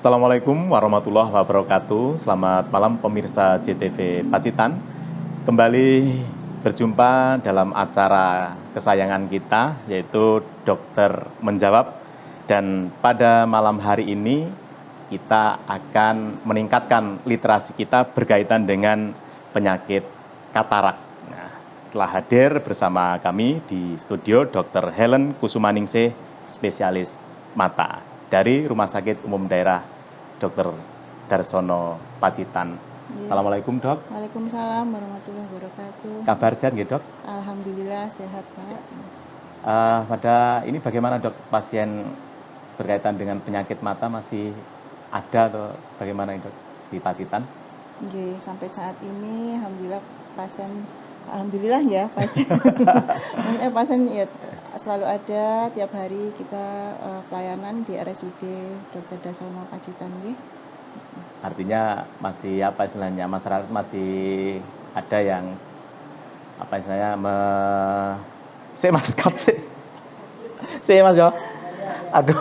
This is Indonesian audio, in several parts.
Assalamualaikum warahmatullahi wabarakatuh. Selamat malam pemirsa JTV Pacitan. Kembali berjumpa dalam acara kesayangan kita, yaitu Dokter Menjawab. Dan pada malam hari ini kita akan meningkatkan literasi kita berkaitan dengan penyakit katarak. Nah, telah hadir bersama kami di studio Dr. Helen Kusumaningsih, spesialis mata dari Rumah Sakit Umum Daerah Dr. Darsono Pacitan. Ya. Assalamualaikum, Dok. Waalaikumsalam warahmatullahi wabarakatuh. Kabar sehat nggih, Dok? Alhamdulillah sehat, Pak. Pada ini bagaimana, Dok? Pasien berkaitan dengan penyakit mata masih ada atau bagaimana, Dok, di Pacitan? Oke, sampai saat ini alhamdulillah ya pasien pasien ya selalu ada, tiap hari kita pelayanan di RSUD Dr. Darsono Pacitan nggih. Artinya masih apa istilahnya, masyarakat masih ada yang apa istilahnya saya Mas cut sih. Saya Mas yo. Aduh,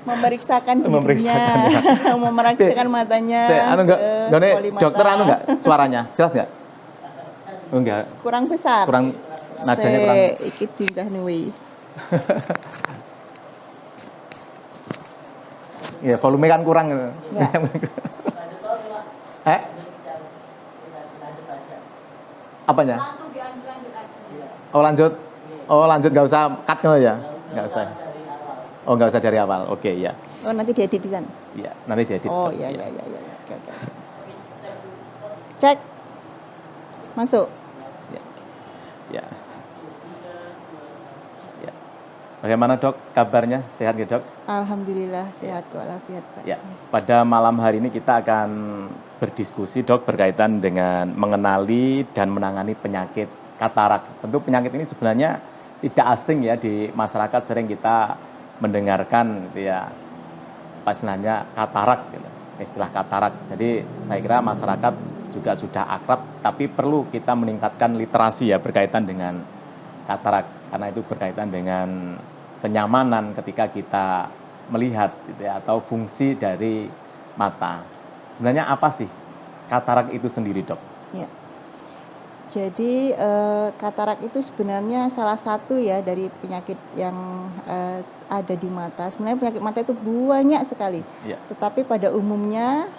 Memeriksakan dirinya, memeriksakan matanya. Dokter enggak suaranya? Jelas enggak? Enggak. Kurang besar. Kurang nadanya kurang. Iki dingkah nuwi. Ya, volume kan kurang gitu. Ya. Apanya? Oh lanjut nggak usah cut ya? Nggak usah. Oh nggak usah dari awal. Oke ya. Oh nanti diedit di sana. Iya nanti diedit. Oh iya. Oke. Cek. Masuk. Ya. Bagaimana, Dok, kabarnya? Sehat nggih, Dok? Alhamdulillah sehat walafiat, Pak. Ya, pada malam hari ini kita akan berdiskusi, Dok, berkaitan dengan mengenali dan menangani penyakit katarak. Tentu penyakit ini sebenarnya tidak asing ya di masyarakat, sering kita mendengarkan gitu ya, apa istilahnya katarak gitu, istilah katarak. Jadi saya kira masyarakat juga sudah akrab, tapi perlu kita meningkatkan literasi ya berkaitan dengan katarak, karena itu berkaitan dengan kenyamanan ketika kita melihat gitu ya, atau fungsi dari mata. Sebenarnya apa sih katarak itu sendiri, Dok? Ya. Jadi katarak itu sebenarnya salah satu ya dari penyakit yang ada di mata. Sebenarnya penyakit mata itu banyak sekali. Ya. Tetapi pada umumnya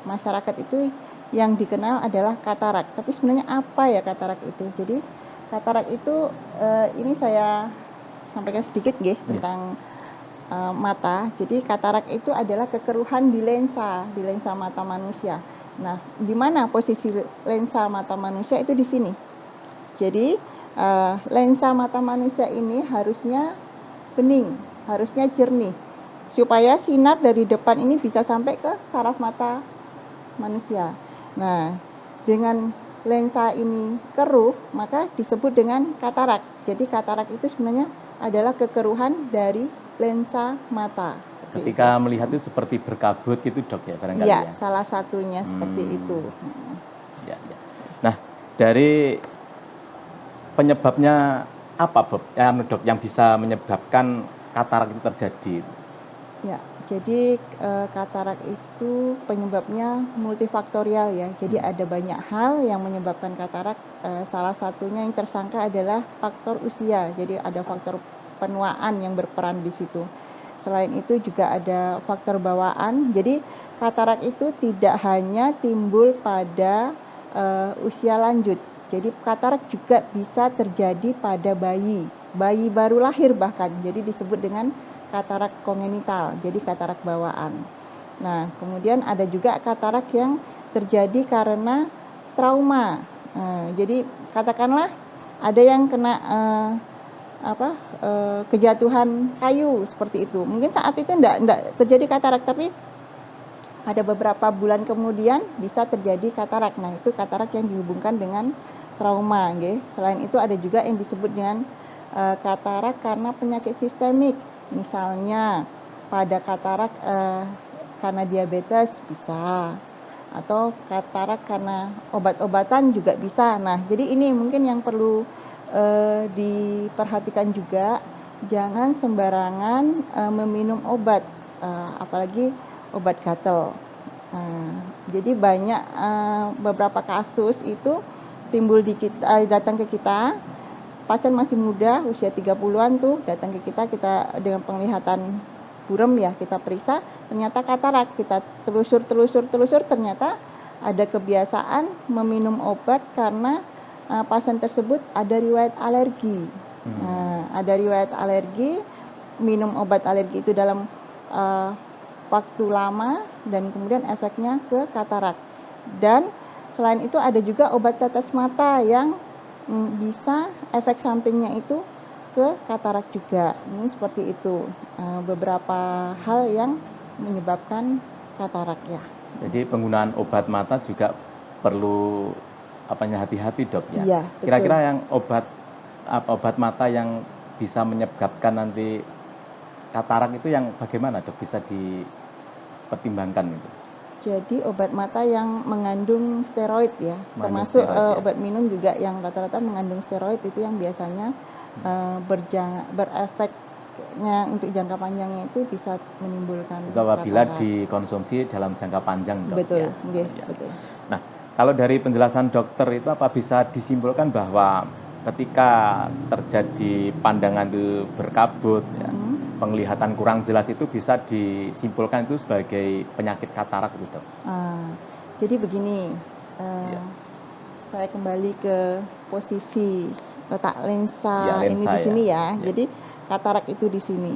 masyarakat itu yang dikenal adalah katarak. Tapi sebenarnya apa ya katarak itu? Jadi katarak itu ini saya sampaikan sedikit nggih tentang mata. Jadi katarak itu adalah kekeruhan di lensa mata manusia. Nah, di mana posisi lensa mata manusia itu di sini. Jadi lensa mata manusia ini harusnya bening, harusnya jernih, supaya sinar dari depan ini bisa sampai ke saraf mata manusia. Nah, dengan lensa ini keruh, maka disebut dengan katarak. Jadi katarak itu sebenarnya adalah kekeruhan dari lensa mata. Ketika melihat itu seperti berkabut gitu, Dok, ya barangkali ya? Ya, salah satunya seperti itu. Ya. Nah, dari penyebabnya apa, Dok, yang bisa menyebabkan katarak itu terjadi? Ya. Jadi katarak itu penyebabnya multifaktorial ya. Jadi ada banyak hal yang menyebabkan katarak. Salah satunya yang tersangka adalah faktor usia. Jadi ada faktor penuaan yang berperan di situ. Selain itu juga ada faktor bawaan. Jadi katarak itu tidak hanya timbul pada usia lanjut. Jadi katarak juga bisa terjadi pada bayi baru lahir bahkan. Jadi disebut dengan katarak kongenital, jadi katarak bawaan. Nah, kemudian ada juga katarak yang terjadi karena trauma. Jadi katakanlah ada yang kena kejatuhan kayu seperti itu. Mungkin saat itu enggak terjadi katarak, tapi ada beberapa bulan kemudian bisa terjadi katarak. Nah, itu katarak yang dihubungkan dengan trauma. Okay? Selain itu ada juga yang disebut dengan katarak karena penyakit sistemik. Misalnya pada katarak karena diabetes bisa, atau katarak karena obat-obatan juga bisa. Nah, jadi ini mungkin yang perlu diperhatikan juga, jangan sembarangan meminum obat apalagi obat gatal. Jadi banyak beberapa kasus itu timbul di kita, datang ke kita, pasien masih muda, usia 30-an tuh datang ke kita dengan penglihatan buram ya, kita periksa, ternyata katarak, kita telusur, ternyata ada kebiasaan meminum obat karena pasien tersebut ada riwayat alergi. Ada riwayat alergi, minum obat alergi itu dalam waktu lama dan kemudian efeknya ke katarak. Dan selain itu ada juga obat tetes mata yang bisa efek sampingnya itu ke katarak juga. Ini seperti itu, beberapa hal yang menyebabkan katarak ya. Jadi penggunaan obat mata juga perlu hati-hati dok ya. Iya, kira-kira yang obat mata yang bisa menyebabkan nanti katarak itu yang bagaimana dok, bisa dipertimbangkan itu? Jadi obat mata yang mengandung steroid ya, termasuk obat minum juga yang rata-rata mengandung steroid itu yang biasanya berefeknya untuk jangka panjangnya itu bisa menimbulkan itu apabila katarak. Dikonsumsi dalam jangka panjang dok. Betul, ya? betul. Nah, kalau dari penjelasan dokter itu apa bisa disimpulkan bahwa ketika terjadi pandangan itu berkabut, ya, penglihatan kurang jelas itu bisa disimpulkan itu sebagai penyakit katarak itu dok? Jadi begini, saya kembali ke posisi letak lensa ini di sini ya. Jadi katarak itu di sini.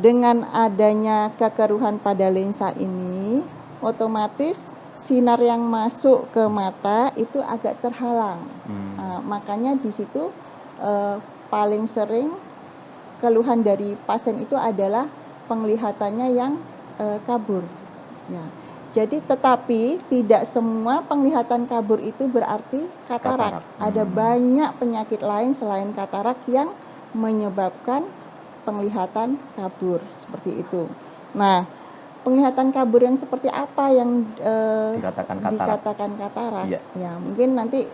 Dengan adanya kekeruhan pada lensa ini, otomatis sinar yang masuk ke mata itu agak terhalang. Makanya di situ paling sering keluhan dari pasien itu adalah penglihatannya yang kabur. Ya. Jadi tetapi tidak semua penglihatan kabur itu berarti katarak. Ada banyak penyakit lain selain katarak yang menyebabkan penglihatan kabur seperti itu. Nah, penglihatan kabur yang seperti apa yang dikatakan katarak? Ya, mungkin nanti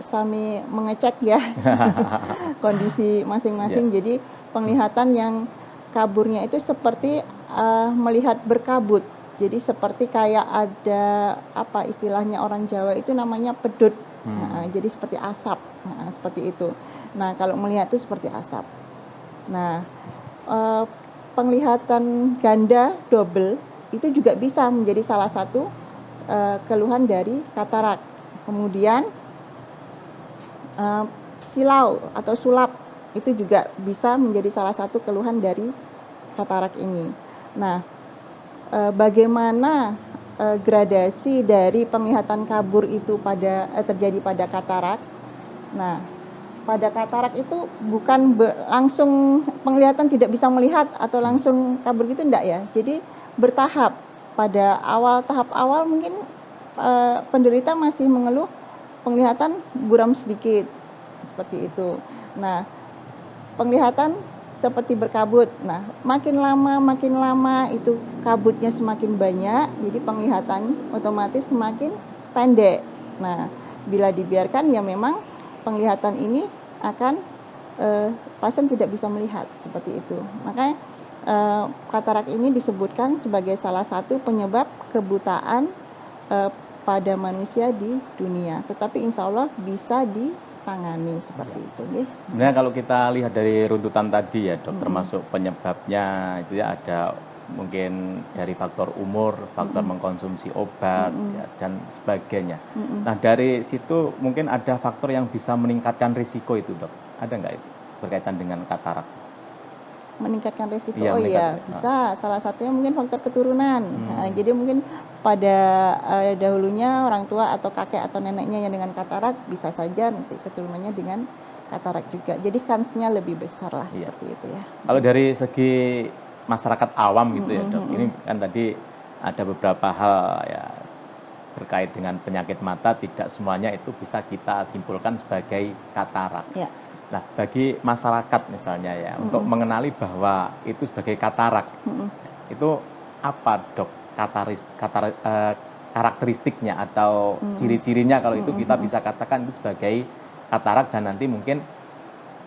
kami mengecek ya kondisi masing-masing. Jadi penglihatan yang kaburnya itu seperti melihat berkabut. Jadi seperti kayak ada apa istilahnya orang Jawa itu namanya pedut. Jadi seperti asap, seperti itu. Nah, kalau melihat itu seperti asap. Nah, penglihatan ganda double itu juga bisa menjadi salah satu keluhan dari katarak. Kemudian silau atau sulap itu juga bisa menjadi salah satu keluhan dari katarak ini. Nah, bagaimana gradasi dari penglihatan kabur itu terjadi pada katarak? Nah, pada katarak itu bukan langsung penglihatan tidak bisa melihat atau langsung kabur gitu, enggak ya. Jadi bertahap. Pada tahap awal mungkin penderita masih mengeluh penglihatan buram sedikit seperti itu. Nah, penglihatan seperti berkabut. Nah, makin lama itu kabutnya semakin banyak, jadi penglihatan otomatis semakin pendek. Nah, bila dibiarkan ya memang penglihatan ini akan pasien tidak bisa melihat seperti itu. Makanya katarak ini disebutkan sebagai salah satu penyebab kebutaan pada manusia di dunia. Tetapi insya Allah bisa ditangani seperti itu. Sebenarnya kalau kita lihat dari runtutan tadi ya dok, termasuk penyebabnya itu ya ada mungkin dari faktor umur, faktor mengkonsumsi obat ya, dan sebagainya. Nah dari situ mungkin ada faktor yang bisa meningkatkan risiko itu dok, ada nggak itu berkaitan dengan katarak? Meningkatkan risiko, bisa. Salah satunya mungkin faktor keturunan. Jadi mungkin pada dahulunya orang tua atau kakek atau neneknya yang dengan katarak, bisa saja nanti keturunannya dengan katarak juga. Jadi kansnya lebih besar lah seperti itu ya. Kalau dari segi masyarakat awam gitu ya dok, ini kan tadi ada beberapa hal ya terkait dengan penyakit mata, tidak semuanya itu bisa kita simpulkan sebagai katarak. Nah, bagi masyarakat misalnya ya, untuk mengenali bahwa itu sebagai katarak, itu apa dok karakteristiknya atau ciri-cirinya kalau itu kita bisa katakan itu sebagai katarak dan nanti mungkin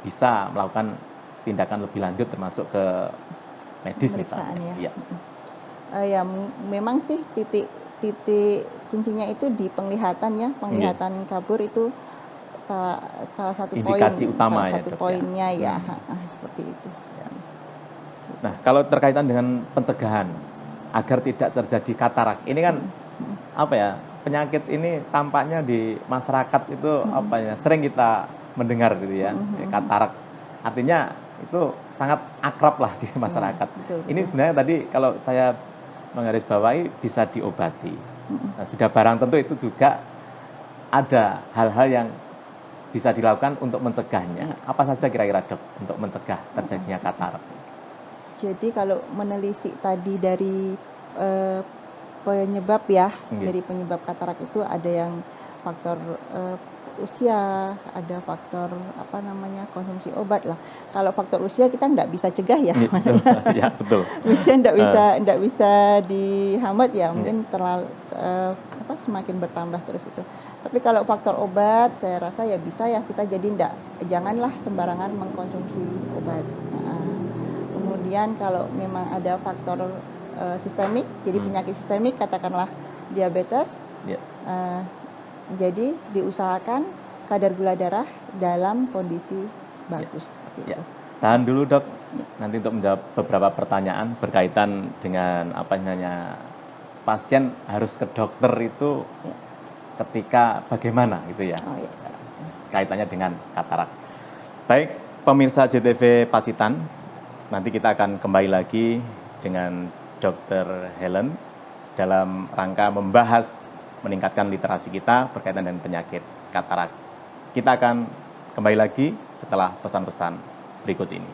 bisa melakukan tindakan lebih lanjut termasuk ke medis misalnya. Ya memang sih titik kuncinya itu di penglihatan ya, penglihatan kabur itu salah satu indikasi poin, utama salah ya, satu Dok, poinnya ya, ya. seperti itu. Nah, kalau terkaitan dengan pencegahan agar tidak terjadi katarak, ini kan apa ya, penyakit ini tampaknya di masyarakat itu apa ya, sering kita mendengar gitu ya, katarak. Artinya itu sangat akrab lah di masyarakat. Betul. Ini sebenarnya tadi kalau saya menggarisbawahi bisa diobati. Nah, sudah barang tentu itu juga ada hal-hal yang bisa dilakukan untuk mencegahnya. Apa saja kira-kira, Dok, untuk mencegah terjadinya katarak? Jadi kalau menelisik tadi dari penyebab ya, dari penyebab katarak itu ada yang faktor usia, ada faktor konsumsi obat lah. Kalau faktor usia kita nggak bisa cegah ya, ya betul. usia nggak bisa dihambat ya, mungkin terlalu semakin bertambah terus itu. Tapi kalau faktor obat, saya rasa ya bisa ya kita jadi janganlah sembarangan mengkonsumsi obat. Kemudian kalau memang ada faktor sistemik, jadi penyakit sistemik, katakanlah diabetes, jadi diusahakan kadar gula darah dalam kondisi bagus. Ya. Tahan dulu, Dok, nanti untuk menjawab beberapa pertanyaan berkaitan dengan pasien harus ke dokter itu ketika bagaimana gitu ya, kaitannya dengan katarak. Baik, pemirsa JTV Pacitan, nanti kita akan kembali lagi dengan Dr. Helen dalam rangka membahas meningkatkan literasi kita berkaitan dengan penyakit katarak. Kita akan kembali lagi setelah pesan-pesan berikut ini.